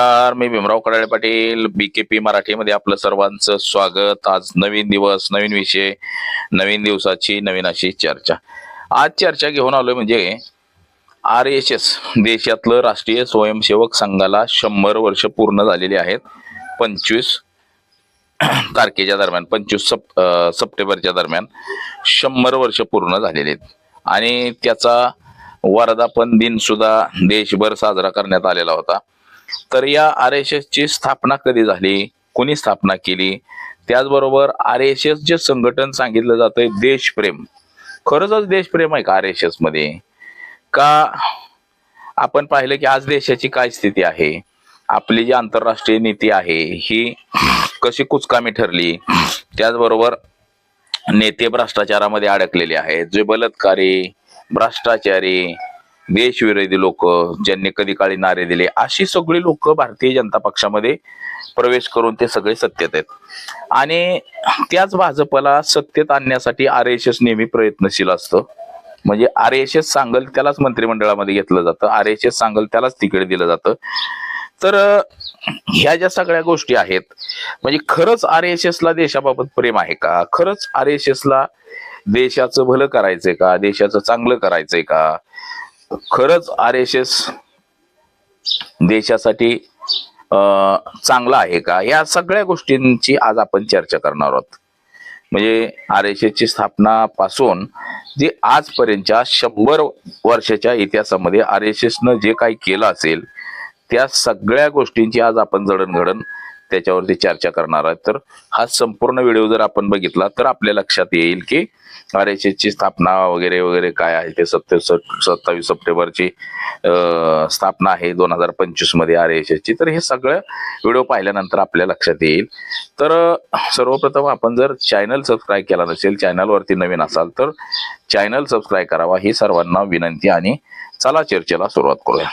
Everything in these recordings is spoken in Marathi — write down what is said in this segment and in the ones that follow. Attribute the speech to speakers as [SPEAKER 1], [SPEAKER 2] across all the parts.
[SPEAKER 1] नमस्कार, मी भीमराव कडाळे पाटील BKP मराठीमध्ये आपलं सर्वांचं स्वागत। आज नवीन दिवस, नवीन विषय, नवीन दिवसाची नवीन अशी चर्चा। आज चर्चा घेऊन आलोय म्हणजे RSS देशातलं राष्ट्रीय स्वयंसेवक संघाला 100 वर्ष पूर्ण झालेली आहेत। 25 तारखेच्या दरम्यान 25 सप्टेंबरच्या दरम्यान 100 वर्ष पूर्ण झालेले आहेत आणि त्याचा वर्धापन दिन सुद्धा देशभर साजरा करण्यात आलेला होता। तर या RSS ची स्थापना कधी झाली, कोणी स्थापना केली, त्याचबरोबर RSS जे संघटन सांगितलं जातंय देशप्रेम, खरंच देशप्रेम आहे का RSS मध्ये? का आपण पाहिलं की आज देशाची काय स्थिती आहे, आपली जी आंतरराष्ट्रीय नीती आहे ही कशी कुचकामी ठरली, त्याचबरोबर नेते भ्रष्टाचारामध्ये अडकलेले आहेत, जे बलात्कारी, भ्रष्टाचारी, देशविरोधी लोक, ज्यांनी कधी काळी नारे दिले, अशी सगळी लोक भारतीय जनता पक्षामध्ये प्रवेश करून ते सगळे सत्तेत आहेत। आणि त्याच भाजपला सत्तेत आणण्यासाठी RSS नेहमी प्रयत्नशील असतं। म्हणजे RSS सांगल त्यालाच मंत्रिमंडळामध्ये घेतलं जातं, RSS सांगल त्यालाच तिकीट दिलं जातं। तर ह्या ज्या सगळ्या गोष्टी आहेत, म्हणजे खरंच RSS ला देशाबाबत प्रेम आहे का? खरंच RSS ला देशाचं भलं करायचंय का, देशाचं चांगलं करायचंय का? खरंच RSS देशासाठी चांगला आहे का? या सगळ्या गोष्टींची आज आपण चर्चा करणार आहोत। म्हणजे RSS ची स्थापना पासून जे आजपर्यंतच्या 100 वर्षाच्या इतिहासामध्ये RSS न जे काही केलं असेल त्या सगळ्या गोष्टींची आज आपण जडणघडण त्याच्यावरती चर्चा करणार आहोत। तर हा संपूर्ण व्हिडिओ जर आपण बघितला तर आपल्या लक्षात येईल की RSS ची स्थापना वगैरे वगैरे काय आहे ते। 27 सप्टेंबरची स्थापना आहे 2025 मध्ये RSS ची। तर हे सगळं व्हिडिओ पाहिल्यानंतर आपल्या लक्षात येईल। तर सर्वप्रथम आपण जर चॅनल सबस्क्राईब केला नसेल, चॅनलवरती नवीन असाल तर चॅनल सबस्क्राईब करावा ही सर्वांना विनंती। आणि चला चर्चेला सुरुवात करूया।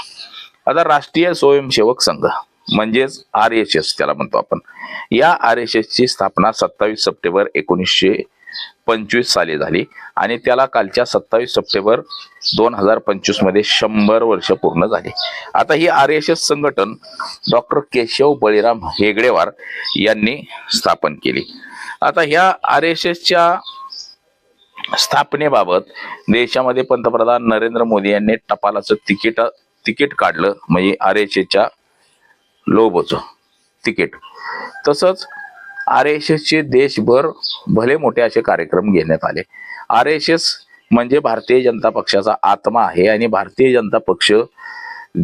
[SPEAKER 1] आता राष्ट्रीय स्वयंसेवक संघ म्हणजेच RSS त्याला म्हणतो आपण, या RSS ची स्थापना 27 सप्टेंबर 1925 साली झाली आणि त्याला कालच्या 27 सप्टेंबर 2025 मध्ये 100 वर्ष पूर्ण झाली। आता ही RSS संघटन डॉक्टर केशव बळीराम हेगडेवार यांनी स्थापन केली। आता ह्या RSS च्या स्थापनेबाबत देशामध्ये पंतप्रधान नरेंद्र मोदी यांनी टपालाचं तिकीट काढलं, म्हणजे RSS च्या लोगोचं तिकीट। तसंच RSS चे देशभर भले मोठे असे कार्यक्रम घेण्यात आले। RSS म्हणजे भारतीय जनता पक्षाचा आत्मा आहे आणि भारतीय जनता पक्ष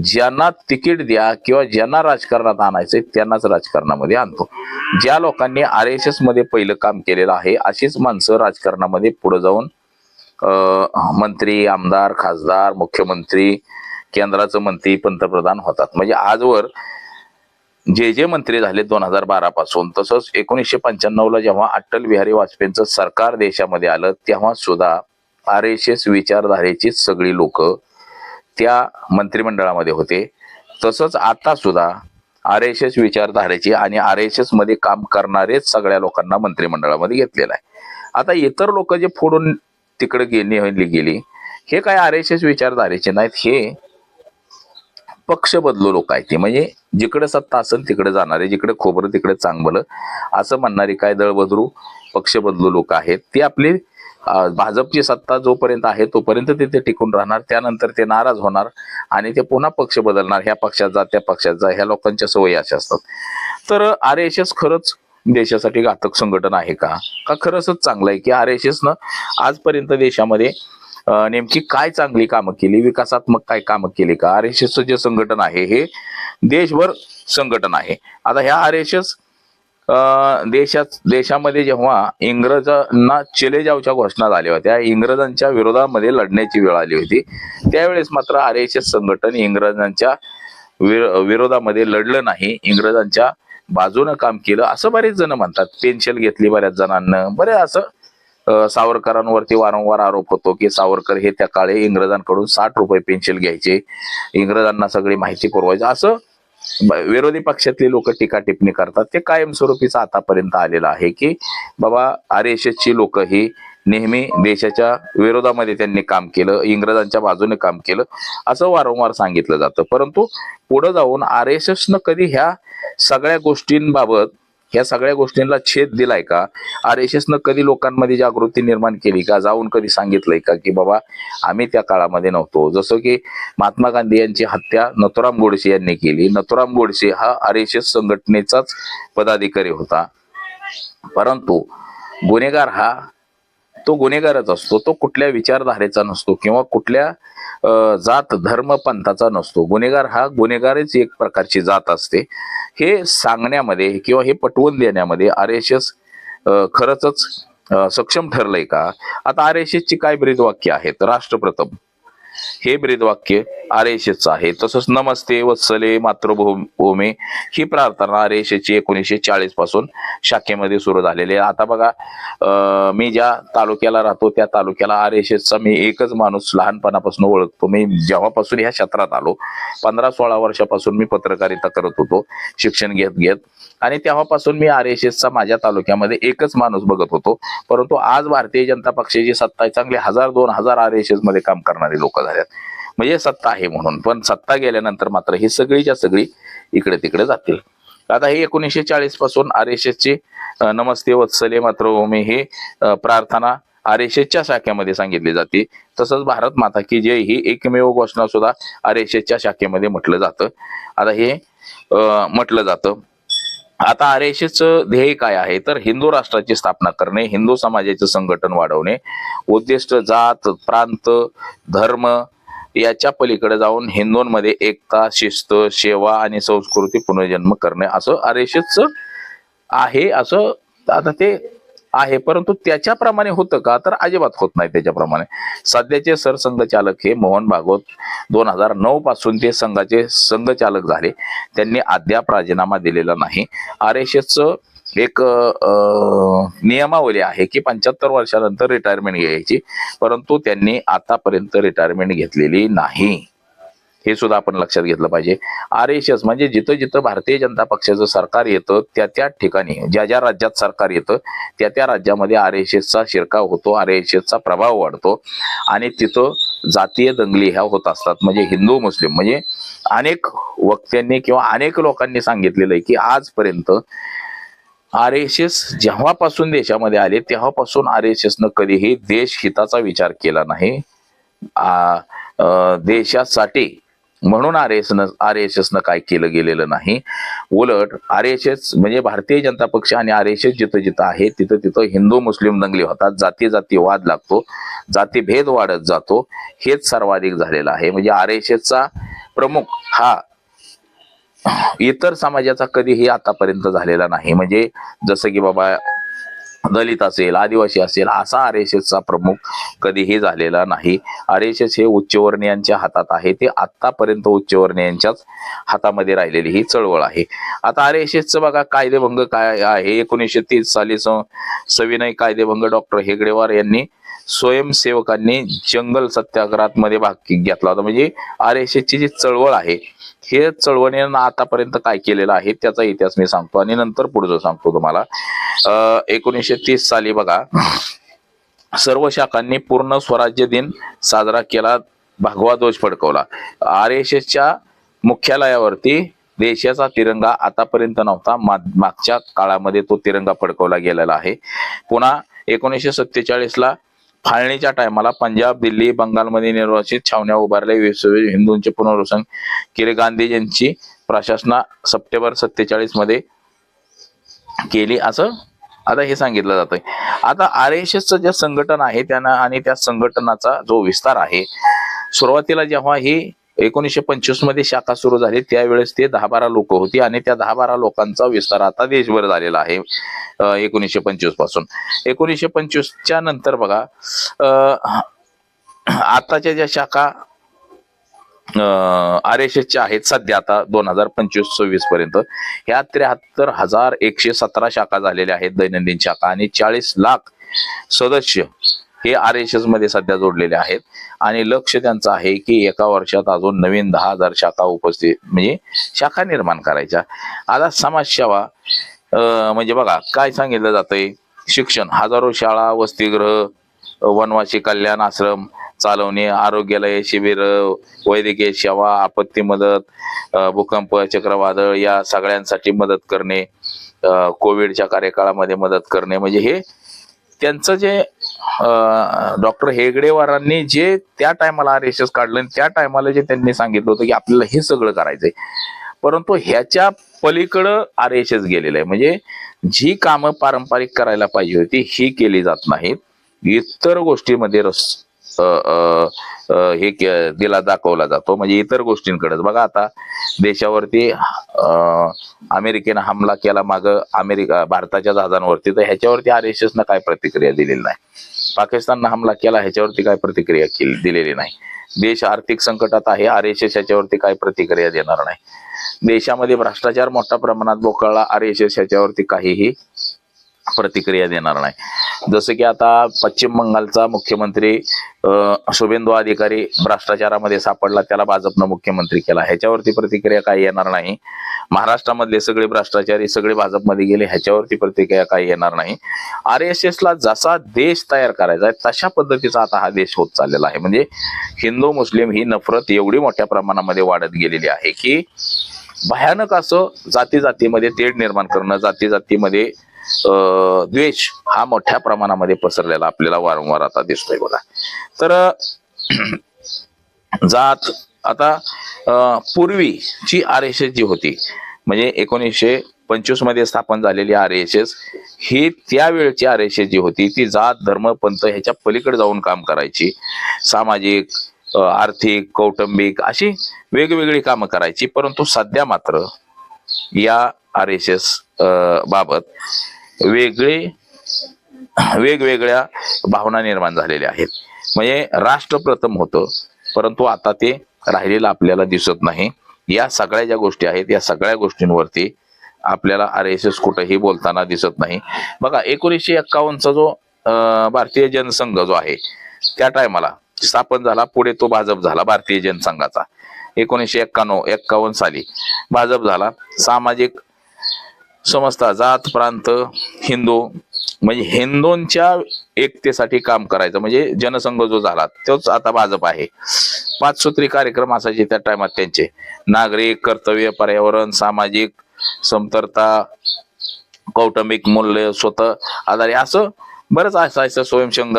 [SPEAKER 1] ज्यांना तिकीट द्या किंवा ज्यांना राजकारणात आणायचंय त्यांनाच राजकारणामध्ये आणतो। ज्या लोकांनी RSS मध्ये पहिलं काम केलेलं आहे अशीच माणसं राजकारणामध्ये पुढे जाऊन मंत्री, आमदार, खासदार, मुख्यमंत्री, केंद्राचं मंत्री, पंतप्रधान होतात। म्हणजे आजवर जे मंत्री झाले 2012 पासून, तसंच 1995 ला जेव्हा अटल बिहारी वाजपेयींचं सरकार देशामध्ये आलं तेव्हा सुद्धा RSS विचारधारेची सगळी लोक त्या मंत्रिमंडळामध्ये होते। तसंच आता सुद्धा RSS विचारधारेची आणि RSS मध्ये काम करणारेच सगळ्या लोकांना मंत्रिमंडळामध्ये घेतलेलं आहे। आता इतर लोक जे फोडून तिकडे गेली हे काय RSS विचारधारेचे नाहीत, हे पक्ष बदलू लोक आहेत। म्हणजे जिकडे सत्ता असेल तिकडे जाणारे, जिकडे खोबरं तिकडे चांगलं असं म्हणणारी काय दळबद्रू पक्ष बदलू लोक आहेत। ते आपली भाजपची सत्ता जोपर्यंत आहे तोपर्यंत तिथे टिकून राहणार, त्यानंतर ते नाराज होणार आणि ते पुन्हा पक्ष बदलणार, ह्या पक्षात जा त्या पक्षात जा, ह्या लोकांच्या सवयी अशा असतात। तर RSS खरंच देशासाठी घातक संघटन आहे का? खरंच चांगलं आहे की RSS न आजपर्यंत देशामध्ये नेमकी काय चांगली कामं केली, विकासात्मक काय कामं केली का? RSS जे संघटन आहे हे देशभर संघटन आहे। आता ह्या RSS देशामध्ये जेव्हा इंग्रजांना चले जावच्या घोषणा झाल्या होत्या, इंग्रजांच्या विरोधामध्ये लढण्याची वेळ आली होती, त्यावेळेस मात्र RSS संघटन इंग्रजांच्या विरोधामध्ये लढलं नाही, इंग्रजांच्या बाजूने काम केलं असं बरेच जण म्हणतात। पेन्शन घेतली बऱ्याच जणांना, बरे असं सावरकरांवरती वारंवार आरोप होतो की सावरकर हे त्या काळी इंग्रजांकडून 60 रुपये पेन्शन घ्यायचे, इंग्रजांना सगळी माहिती पुरवायची, असं विरोधी पक्षातले लोक टीका टिप्पणी करतात। ते कायमस्वरूपीच आतापर्यंत आलेलं आहे की बाबा RSS ची लोक ही नेहमी देशाच्या विरोधामध्ये त्यांनी काम केलं, इंग्रजांच्या बाजूने काम केलं असं वारंवार सांगितलं जातं. परंतु पुढे जाऊन RSSनं कधी ह्या सगळ्या गोष्टींबाबत, ह्या सगळ्या गोष्टींना छेद दिलाय का? RSSनं कधी लोकांमध्ये जागृती निर्माण केली का? जाऊन कधी सांगितलंय का की बाबा आम्ही त्या काळामध्ये नव्हतो? जसं की महात्मा गांधी यांची हत्या नथुराम गोडसे यांनी केली. नथुराम गोडसे हा RSS संघटनेचाच पदाधिकारी होता, परंतु गुन्हेगार हा तो गुन्हेगारच असतो. तो कुठल्या विचारधारेचा नसतो किंवा कुठल्या जात धर्म पंथाचा नसतो. गुन्हेगार हा गुन्हेगारच एक प्रकारची जात असते. हे सांगण्यामध्ये किंवा हे पटवून देण्यामध्ये RSS खरंच सक्षम ठरलंय का? आता RSSची काय ब्रीदवाक्य आहेत? राष्ट्रप्रथम हे ब्रीदवाक्य RSSचं आहे. तसंच नमस्ते वत्सले मातृभूमी ही प्रार्थना RSSची 1940 पासून शाखेमध्ये सुरू झालेली आहे. आता बघा, मी ज्या तालुक्याला राहतो त्या तालुक्याला RSSचा मी एकच माणूस लहानपणापासून ओळखतो. मी जेव्हापासून ह्या क्षेत्रात आलो, 15-16 वर्षापासून मी पत्रकारिता करत होतो शिक्षण घेत आणि तेव्हापासून मी RSSचा माझ्या तालुक्यामध्ये एकच माणूस बघत होतो. परंतु आज भारतीय जनता पक्षाची सत्ता आहे, चांगले 1000-2000 RSS मध्ये काम करणारे लोक झाल्यात. म्हणजे सत्ता आहे म्हणून, पण सत्ता गेल्यानंतर मात्र ही सगळीच्या सगळी इकडे तिकडे जातील. आता हे 1940 पासून RSSची नमस्ते वत्सले मातृभूमी ही प्रार्थना RSSच्या शाखेमध्ये सांगितली जाते. तसंच भारत माता की जय ही एकमेव घोषणा सुद्धा RSSच्या शाखेमध्ये म्हटलं जातं. आता हे म्हटलं जातं. आता RSSचं ध्येय काय आहे? तर हिंदू राष्ट्राची स्थापना करणे, हिंदू समाजाचे संघटन वाढवणे, उद्दिष्ट जात प्रांत धर्म याच्या पलीकडे जाऊन हिंदूंमध्ये एकता, शिस्त, सेवा आणि संस्कृती पुनर्जन्म करणे असं RSSचं आहे. असं आता ते आहे, परंतु त्याच्याप्रमाणे होतं का? तर अजिबात होत नाही त्याच्याप्रमाणे. सध्याचे सरसंघचालक हे मोहन भागवत 2009 पासून ते संघाचे संघचालक झाले. त्यांनी अद्याप राजीनामा दिलेला नाही. RSSचं एक नियमावली आहे की 75 वर्षानंतर रिटायरमेंट घ्यायची, परंतु त्यांनी आतापर्यंत रिटायरमेंट घेतलेली नाही. हे सुद्धा आपण लक्षात घेतलं पाहिजे. RSS म्हणजे जिथं जिथं भारतीय जनता पक्षाचं सरकार येतं त्या त्या ठिकाणी, ज्या ज्या राज्यात सरकार येतं त्या त्या राज्यामध्ये RSSचा शिरकाव होतो, RSSचा प्रभाव वाढतो आणि तिथं जातीय दंगली ह्या होत असतात. म्हणजे हिंदू मुस्लिम, म्हणजे अनेक वक्त्यांनी किंवा अनेक लोकांनी सांगितलेलं आहे की आजपर्यंत RSS जेव्हापासून देशामध्ये आले तेव्हापासून RSSनं कधीही देश हिताचा विचार केला नाही. देशासाठी म्हणून RSSनं काय केलं गेलेलं नाही. उलट RSS म्हणजे भारतीय जनता पक्ष आणि RSS जिथं जिथं आहे तिथं तिथं हिंदू मुस्लिम दंगली होतात, जाती जाती वाद लागतो, जातीभेद वाढत जातो. हेच सर्वाधिक झालेलं आहे. म्हणजे RSSचा प्रमुख हा इतर समाजाचा कधीही आतापर्यंत झालेला नाही. म्हणजे जसं की बाबा दलित असेल, आदिवासी असेल, असा RSSचा प्रमुख कधीही झालेला नाही. RSS हे उच्चवर्णीयांच्या हातात आहे. ते आतापर्यंत उच्चवर्णीयांच्याच हातामध्ये राहिलेली ही चळवळ आहे. आता RSSचं बघा कायदेभंग काय आहे. 1930 साली सविनय कायदेभंग डॉक्टर हेगडेवार यांनी स्वयंसेवकांनी जंगल सत्याग्रहात मध्ये भाग घेतला होता. म्हणजे RSSची जी चळवळ आहे हे चळवळीनं आतापर्यंत काय केलेलं आहे त्याचा इतिहास मी सांगतो आणि नंतर पुढचं सांगतो तुम्हाला. 1930 साली बघा सर्व शाखांनी पूर्ण स्वराज्य दिन साजरा केला, भगवा ध्वज फडकवला. RSSच्या मुख्यालयावरती देशाचा तिरंगा आतापर्यंत नव्हता, मागच्या काळामध्ये तो तिरंगा फडकवला गेलेला आहे. पुन्हा 1947 ला फाळणीच्या टायमाला पंजाब, दिल्ली, बंगालमध्ये निर्वासित छावण्या उभारल्या, हिंदूंचे पुनर्वसन केले. गांधीजींची प्रशासना सप्टेंबर 47 मध्ये केली असं आता हे सांगितलं जातंय. आता RSSचं जे संघटन आहे त्यांना आणि त्या संघटनाचा जो विस्तार आहे, सुरुवातीला जेव्हा ही 1925 मध्ये शाखा सुरू झाली त्यावेळेस ते 10-12 लोक होती आणि त्या 10-12 लोकांचा विस्तार आता देशभर झालेला आहे 1925 पासून. 1925च्या नंतर बघा आताच्या ज्या शाखा RSSच्या आहेत सध्या आता 2025-26 पर्यंत ह्या 73,117 शाखा झालेल्या आहेत दैनंदिन शाखा आणि 40 लाख सदस्य हे RSS मध्ये सध्या जोडलेले आहेत. आणि लक्ष त्यांचं आहे की एका वर्षात अजून नवीन 10,000 शाखा उपस्थित म्हणजे शाखा निर्माण करायच्या. आता समाजसेवा म्हणजे बघा काय सांगितलं जातंय, शिक्षण, हजारो शाळा, वसतिगृह, वनवासी कल्याण आश्रम चालवणे, आरोग्यालय शिबिर, वैद्यकीय सेवा, आपत्ती मदत, भूकंप, चक्रवादळ या सगळ्यांसाठी मदत करणे, कोविडच्या कार्यकाळामध्ये मदत करणे, म्हणजे हे त्यांचं जे डॉक्टर हेगडेवारांनी जे त्या टायमाला RSS काढलं, त्या टायमाला जे त्यांनी सांगितलं होतं की आपल्याला हे सगळं करायचंय, परंतु ह्याच्या पलीकडं RSS गेलेलं आहे. म्हणजे जी कामं पारंपरिक करायला पाहिजे होती ही केली जात नाहीत. इतर गोष्टीमध्ये दिला दाखवला जातो, म्हणजे इतर गोष्टींकडे बघा. आता देशावरती अमेरिकेनं हमला केला भारताच्या जहाजांवरती, तर ह्याच्यावरती RSS न काय प्रतिक्रिया दिलेली नाही. पाकिस्ताननं हमला केला, ह्याच्यावरती काय प्रतिक्रिया दिलेली नाही. देश आर्थिक संकटात आहे, RSS ह्याच्यावरती काय प्रतिक्रिया देणार नाही. देशामध्ये भ्रष्टाचार मोठ्या प्रमाणात बोकाळला, RSS ह्याच्यावरती काहीही प्रतिक्रिया देणार नाही. जसं की आता पश्चिम बंगालचा मुख्यमंत्री शुभेंदू अधिकारी भ्रष्टाचारामध्ये सापडला, त्याला भाजपनं मुख्यमंत्री केला, ह्याच्यावरती प्रतिक्रिया काही येणार नाही. महाराष्ट्रामधले सगळे भ्रष्टाचारी सगळे भाजपमध्ये गेले, ह्याच्यावरती प्रतिक्रिया काही येणार नाही. RSS ला जसा देश तयार करायचा आहे तशा पद्धतीचा आता हा देश होत चाललेला आहे. म्हणजे हिंदू मुस्लिम ही नफरत एवढी मोठ्या प्रमाणामध्ये वाढत गेलेली आहे की भयानक असं जाती जातीमध्ये तेढ निर्माण करणं, जाती जातीमध्ये द्वेष हा मोठ्या प्रमाणामध्ये पसरलेला आपल्याला वारंवार आता दिसतोय बघा. तर जात आता पूर्वीची RSS जी होती, म्हणजे 1925 मध्ये स्थापन झालेली RSS ही त्यावेळची RSS जी होती ती जात धर्म पंथ ह्याच्या पलीकडे जाऊन काम करायची. सामाजिक, आर्थिक, कौटुंबिक अशी वेगवेगळी कामं करायची. परंतु सध्या मात्र या RSS बाबत वेगवेगळ्या भावना निर्माण झालेल्या आहेत. म्हणजे राष्ट्र प्रथम होतं, परंतु आता ते राहिलेलं आपल्याला दिसत नाही. या सगळ्या ज्या गोष्टी आहेत या सगळ्या गोष्टींवरती आपल्याला RSS कुठेही बोलताना दिसत नाही. बघा 1951चा जो भारतीय जनसंघ जो आहे त्या टायमाला स्थापन झाला, पुढे तो भाजप झाला भारतीय जनसंघाचा. 1951 साली भाजप झाला. सामाजिक समजता, जात प्रांत, हिंदू, म्हणजे हिंदूंच्या एकतेसाठी काम करायचं म्हणजे जनसंघ जो झाला तोच आता भाजप आहे. 5 सूत्री कार्यक्रम असायचे त्या टायमात त्यांचे, नागरिक कर्तव्य, पर्यावरण, सामाजिक समतरता, कौटुंबिक मूल्य, स्वतः आधारे, असं बरंच असायचं. स्वयंसंघ,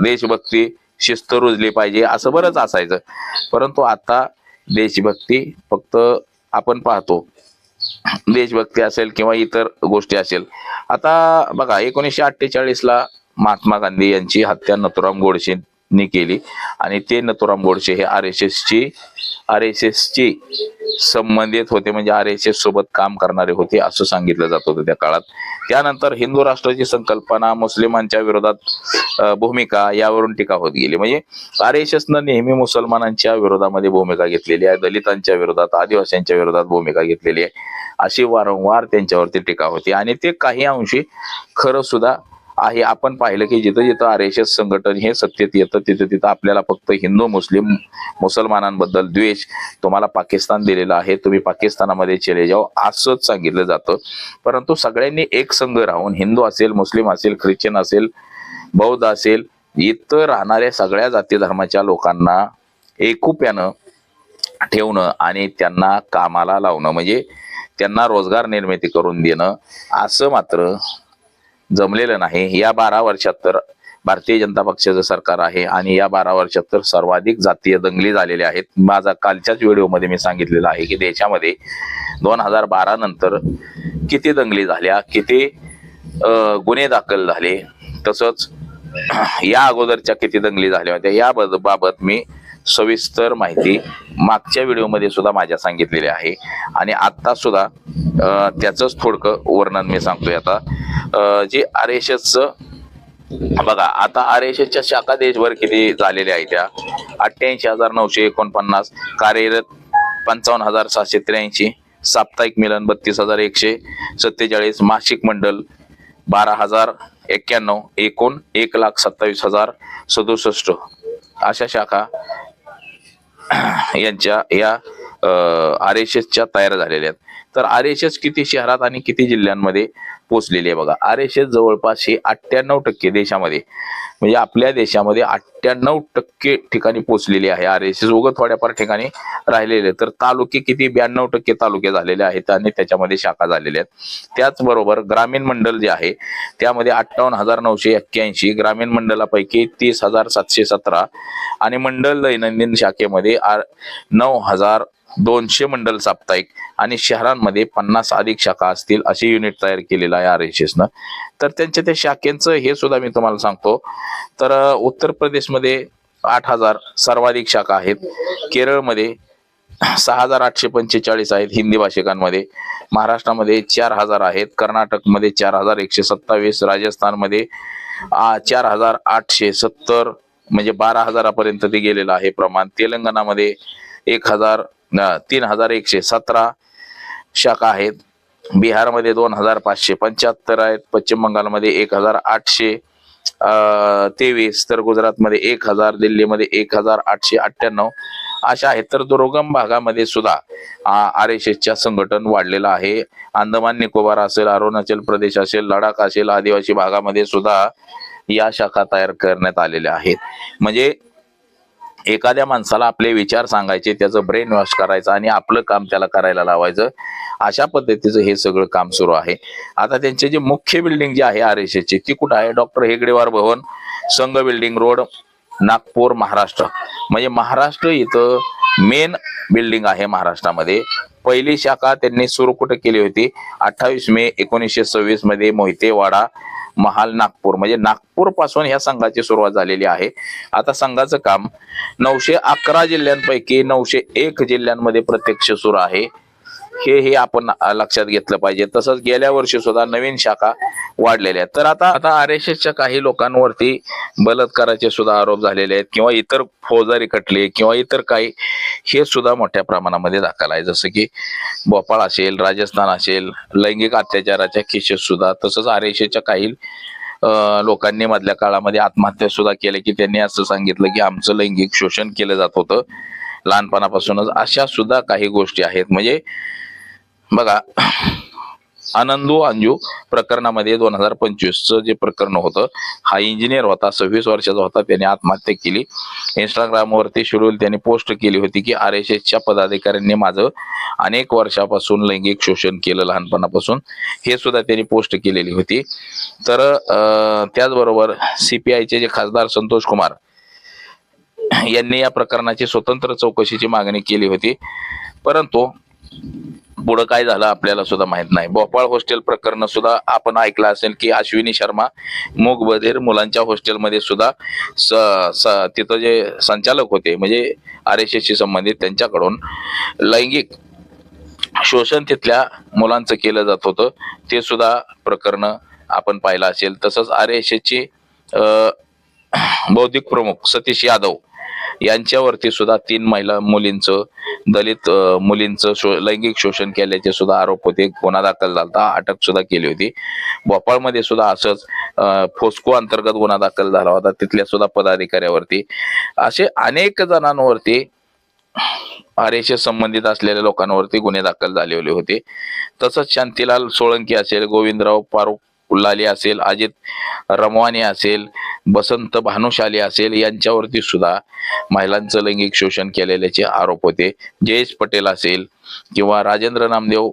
[SPEAKER 1] देशभक्ती, शिस्त रुजली पाहिजे, असं बरंच असायचं. परंतु आता देशभक्ती फक्त आपण पाहतो, देशभक्ती असेल किंवा इतर गोष्टी असेल. आता बघा 1948 ला महात्मा गांधी यांची हत्या नथुराम गोडसेंनी केली आणि ते नथुराम गोडसे हे RSS ची संबंधित होते, म्हणजे RSS सोबत काम करणारे होते असं सांगितलं जात होतं त्या काळात. त्यानंतर हिंदू राष्ट्राची संकल्पना, मुस्लिमांच्या विरोधात भूमिका यावरून टीका होत गेली. म्हणजे RSS न नेहमी मुसलमानांच्या विरोधामध्ये भूमिका घेतलेली आहे, दलितांच्या विरोधात, आदिवासींच्या विरोधात भूमिका घेतलेली आहे, अशी वारंवार त्यांच्यावरती टीका होती. आणि ते काही अंशी खरं सुद्धा आहे. आपण पाहिलं की जिथं जिथं RSS संघटन हे सत्तेत येतं तिथं तिथं आपल्याला फक्त हिंदू मुसलमानांबद्दल द्वेष, तुम्हाला पाकिस्तान दिलेला आहे, तुम्ही पाकिस्तानामध्ये चले जाओ, असंच सांगितलं जातं. परंतु सगळ्यांनी एक संघ राहून, हिंदू असेल, मुस्लिम असेल, ख्रिश्चन असेल, बौद्ध असेल, इथं राहणाऱ्या सगळ्या जाती धर्माच्या लोकांना एकुप्यानं ठेवणं आणि त्यांना कामाला लावणं, म्हणजे त्यांना रोजगार निर्मिती करून देणं, असं मात्र जमलेलं नाही. या 12 वर्षात तर भारतीय जनता पक्षाचं सरकार आहे आणि या 12 वर्षात तर सर्वाधिक जातीय दंगली झालेल्या आहेत. माझा कालच्याच व्हिडिओमध्ये मी सांगितलेलं आहे की देशामध्ये 2012 नंतर किती दंगली झाल्या, किती गुन्हे दाखल झाले, तसंच या अगोदरच्या किती दंगली झाल्या होत्या, या बाबत मी सविस्तर माहिती मागच्या व्हिडिओमध्ये सुद्धा माझ्या सांगितलेली आहे. आणि आता सुद्धा त्याचंच थोडकं वर्णन मी सांगतोय. आता जे RSS बघा, आता RSSच्या शाखा देशभर किती झालेल्या आहेत त्या 88,949, कार्यरत 55,783, साप्ताहिक मिलन 32,147, मासिक मंडल 12,091, एकूण 1,27,067 अशा शाखा यांच्या या RSSच्या तयार झालेल्या आहेत. तर RSS किती शहरात आणि किती जिल्ह्यांमध्ये पोहोचलेली आहे बघा. RSS जवळपास हे 98% देशामध्ये, म्हणजे आपल्या देशामध्ये 98% ठिकाणी पोहोचलेली आहे RSS. उगाच थोड्याफार ठिकाणी राहिलेले, तर तालुके किती, 92% तालुके झालेले आहेत आणि त्याच्यामध्ये शाखा झालेल्या आहेत. त्याचबरोबर ग्रामीण मंडल जे आहे त्यामध्ये 58,981, ग्रामीण मंडलापैकी 30,717 आणि मंडल दैनंदिन शाखेमध्ये 9,200 मंडल साप्ताहिक आणि शहरांमध्ये 50 अधिक शाखा असतील असे युनिट तयार केलेलं आहे RSS न. तर त्यांच्या त्या शाखेंचं हे सुद्धा मी तुम्हाला सांगतो. तर उत्तर प्रदेशमध्ये 8,000 सर्वाधिक शाखा आहेत, केरळमध्ये 6,845 आहेत हिंदी भाषिकांमध्ये, महाराष्ट्रामध्ये 4,000 आहेत, कर्नाटकमध्ये 4,127, राजस्थानमध्ये 4,870, म्हणजे 12,000 ते गेलेलं आहे प्रमाण. तेलंगणामध्ये 3,117 शाखा आहेत, बिहारमध्ये 2,575 आहेत, पश्चिम बंगालमध्ये 1,823, तर गुजरातमध्ये 1,000, दिल्लीमध्ये 1,898 अशा आहेत. तर दुर्गम भागामध्ये सुद्धा RSSच्या संघटन वाढलेलं आहे. अंदमान निकोबार असेल, अरुणाचल प्रदेश असेल, लडाख असेल, आदिवासी भागामध्ये सुद्धा या शाखा तयार करण्यात आलेल्या आहेत. म्हणजे एखाद्या माणसाला आपले विचार सांगायचे, त्याचं ब्रेन वॉश करायचं आणि आपलं काम त्याला करायला लावायचं, अशा पद्धतीचं हे सगळं काम सुरू आहे. आता त्यांचे जे मुख्य बिल्डिंग जे आहे RSSची ती कुठं आहे, डॉक्टर हेगडेवार भवन, संघ बिल्डिंग रोड, नागपूर, महाराष्ट्र. म्हणजे महाराष्ट्र इथं मेन बिल्डिंग आहे महाराष्ट्रामध्ये. पहिली शाखा त्यांनी सुरू कुठं केली होती, 28 मे 1926 मध्ये मोहितेवाडा, महाल, नागपूर. म्हणजे नागपूर पासून ह्या संघाची सुरुवात झालेली आहे. आता संघाचं काम 911 जिल्ह्यांपैकी 901 जिल्ह्यांमध्ये प्रत्यक्ष सुरू आहे, हे आपण लक्षात घेतलं पाहिजे. तसंच गेल्या वर्षी सुद्धा नवीन शाखा वाढलेल्या आहेत. तर आता RSSच्या काही लोकांवरती बलात्काराचे सुद्धा आरोप झालेले आहेत किंवा इतर फौजदारी खटले किंवा इतर काही, हे सुद्धा मोठ्या प्रमाणामध्ये दाखल आहे. जसं की भोपाळ असेल, राजस्थान असेल, लैंगिक अत्याचाराच्या केसेस सुद्धा. तसंच RSSच्या काही लोकांनी मधल्या काळामध्ये आत्महत्या सुद्धा केल्या की त्यांनी असं सांगितलं की आमचं लैंगिक शोषण केलं जात होतं लहानपणापासूनच. अशा सुद्धा काही गोष्टी आहेत. म्हणजे बघा, आनंदू अंजू प्रकरणामध्ये 2025चं जे प्रकरण होतं, हा इंजिनियर होता, 26 वर्षाचा होता, त्याने आत्महत्या केली. इंस्टाग्रामवरती शेड्यूल त्याने पोस्ट केली होती की RSSच्या पदाधिकाऱ्यांनी माझं अनेक वर्षापासून लैंगिक शोषण केलं लहानपणापासून, हे सुद्धा त्यांनी पोस्ट केलेली होती. तर त्याचबरोबर CPIचे जे खासदार संतोष कुमार यांनी या प्रकरणाची स्वतंत्र चौकशीची मागणी केली होती, परंतु पुढं काय झालं आपल्याला सुद्धा माहित नाही. भोपाळ हॉस्टेल प्रकरण सुद्धा आपण ऐकलं असेल की अश्विनी शर्मा मूक बधिर मुलांच्या हॉस्टेलमध्ये सुद्धा तिथं जे संचालक होते, म्हणजे RSSशी संबंधित, त्यांच्याकडून लैंगिक शोषण तिथल्या मुलांचं केलं जात होतं, ते सुद्धा प्रकरण आपण पाहिलं असेल. तसंच RSSचे बौद्धिक प्रमुख सतीश यादव यांच्यावरती सुद्धा 3 महिला मुलींचं, दलित मुलींचं लैंगिक शोषण केल्याचे सुद्धा आरोप होते. गुन्हा दाखल झाला, अटक सुद्धा केली होती. भोपाळमध्ये सुद्धा असंच फोस्को अंतर्गत गुन्हा दाखल झाला होता, तिथल्या सुद्धा पदाधिकाऱ्यावरती. असे अनेक जणांवरती RSS संबंधित असलेल्या लोकांवरती गुन्हे दाखल झालेले होते. तसंच शांतीलाल सोळंकी असेल, गोविंदराव पारुख लाली असेल, अजित रमवानी असेल, बसंत भानुशाली असेल, यांच्यावरती सुद्धा महिलांचं लैंगिक शोषण केलेल्याचे आरोप होते. जयेश पटेल असेल किंवा राजेंद्र नामदेव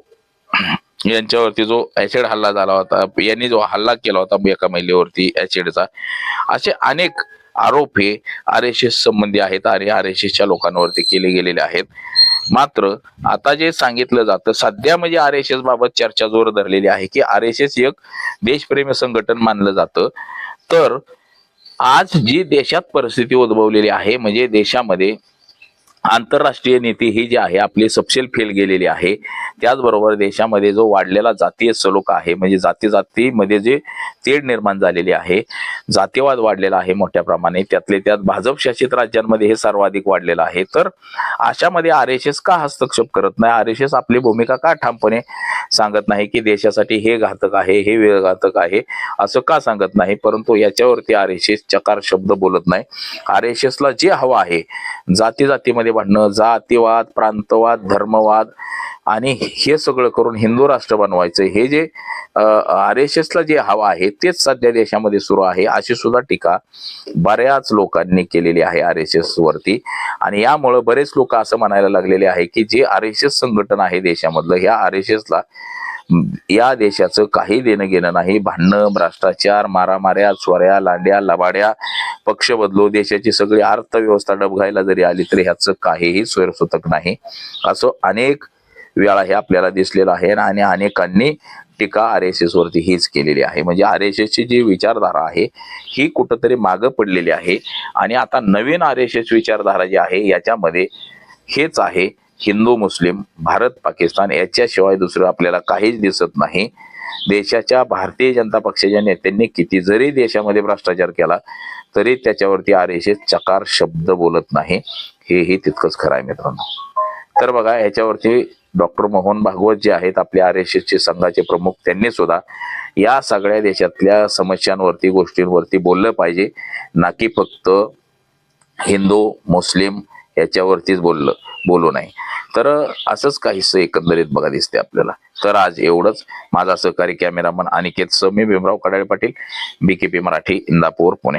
[SPEAKER 1] यांच्यावरती जो ऍसिड हल्ला झाला होता, यांनी जो हल्ला केला होता एका महिलेवरती ऍसिडचा, असे अनेक आरोप हे RSS संबंधी आहेत आणि RSSच्या लोकांवरती केले गेलेले आहेत. मात्र आता जे सांगितलं जातं सध्या, म्हणजे RSS बाबत चर्चा जोर धरलेली आहे की RSS एक देशप्रेमी संघटन मानलं जातं. तर आज जी देशात परिस्थिती उद्भवलेली आहे, म्हणजे देशामध्ये आंतरराष्ट्रीय नीती ही जी आहे आपली सपशेल फेल गेलेली आहे. त्याचबरोबर देशामध्ये जो वाढलेला जातीय सलोखा आहे, म्हणजे जातीमध्ये जे तेढ निर्माण झालेली आहे, जातीवाद वाढलेला आहे मोठ्या प्रमाणे, त्यातले त्यात भाजप शासित राज्यांमध्ये हे सर्वाधिक वाढलेलं आहे. तर अशामध्ये RSS का हस्तक्षेप करत नाही, RSS आपली भूमिका का ठामपणे सांगत नाही की देशासाठी हे घातक आहे, हे घातक आहे, असं का सांगत नाही, परंतु याच्यावरती RSS चकार शब्द बोलत नाही. RSSला जे हवं आहे, जातीमध्ये देशामध्ये भांडणं, जातीवाद, प्रांतवाद, धर्मवाद आणि हे सगळं करून हिंदू राष्ट्र बनवायचं, हे जे RSS ला जे हवा आहे तेच सध्या देशामध्ये सुरू आहे, अशी सुद्धा टीका बऱ्याच लोकांनी केलेली आहे RSS वरती. आणि यामुळे बरेच लोक असं म्हणायला लागलेले आहे की जे RSS संघटन आहे देशामधलं, ह्या RSS ला या देशाचं काही देणं घेणं नाही. भांडणं, भ्रष्टाचार, मारामाऱ्या, चोऱ्या, लांड्या, लबाड्या, पक्ष बदलो, देशाची सगळी अर्थव्यवस्था डबघायला जरी आली तरी ह्याचं काहीही स्वैरसूतक नाही, असं अनेक वेळा हे आपल्याला दिसलेलं आहे. आणि अनेकांनी टीका RSS वरती हीच केलेली आहे. म्हणजे RSS ची जी विचारधारा आहे ही कुठंतरी मागं पडलेली आहे. आणि आता नवीन RSS विचारधारा जी आहे याच्यामध्ये हेच आहे, हिंदू मुस्लिम, भारत पाकिस्तान याच्याशिवाय दुसरं आपल्याला काहीच दिसत नाही. देशाच्या भारतीय जनता पक्षाच्या नेत्यांनी किती जरी देशामध्ये भ्रष्टाचार केला तरी त्याच्यावरती RSS चकार शब्द बोलत नाही, हेही तितकंच खरं आहे मित्रांनो. तर बघा, ह्याच्यावरती डॉक्टर मोहन भागवत जे आहेत आपले RSS चे संघाचे प्रमुख, त्यांनी सुद्धा या सगळ्या देशातल्या समस्यांवरती, गोष्टींवरती बोललं पाहिजे, ना की फक्त हिंदू मुस्लिम याच्यावरतीच बोलू नये. तर असंच काहीसं एकंदरीत बघा दिसते आपल्याला. तर आज एवढंच. माझा सहकारी कॅमेरामन अनिकेत सह, मी भीमराव कडाळे पाटील, BKP मराठी, इंदापूर, पुणे.